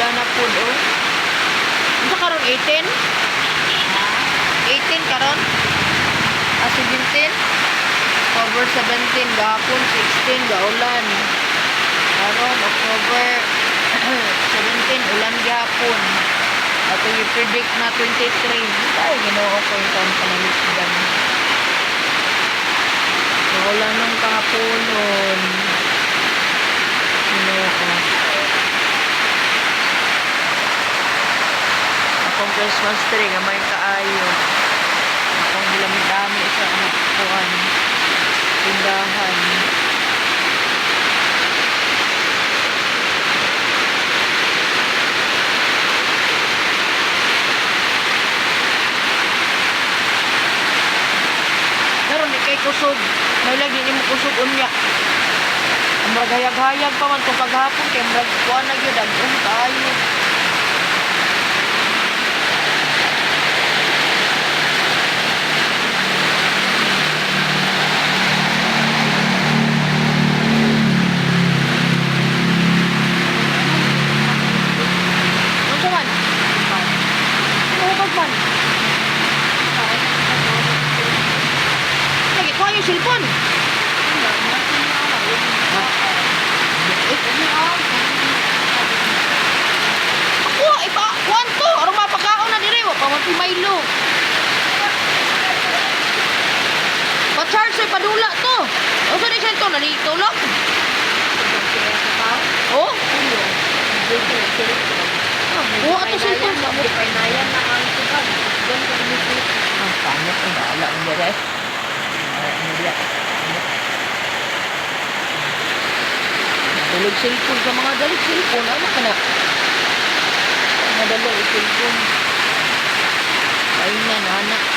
Wala na po, oh. Ano karon 18? 18 karon? 17? October 17, gahapon 16, gaulan. Karon October 17, ulan gahapon. Ato i-predict na 23. Ay, ginoo ko yung taon panalisdan. Wala nung kahaponon. Ginoo ko. Akong Christmas tree, gamay kaayo. Akong dami sa kuhan. Tindahan. Pero di kay kusog. May lagi ni mo kusog unya. Ang hayag-hayag pa man kung paghapon kay murag kuha na gyud dagong kaayo. Silpon. Ako, ipa, kuhan to. Arong mapakaon na dire. Wapa mo Milo. Pa-charge ay padula to. O sa design to, nalito lang. Oh? Oh, ato silpon. Pinayan na ang subag. Ang pangit. Ang baala ang dire. Dalog cellphone sa mga dalog cellphone. Ano ka na? Mga dalog cellphone. Ayun na, anak.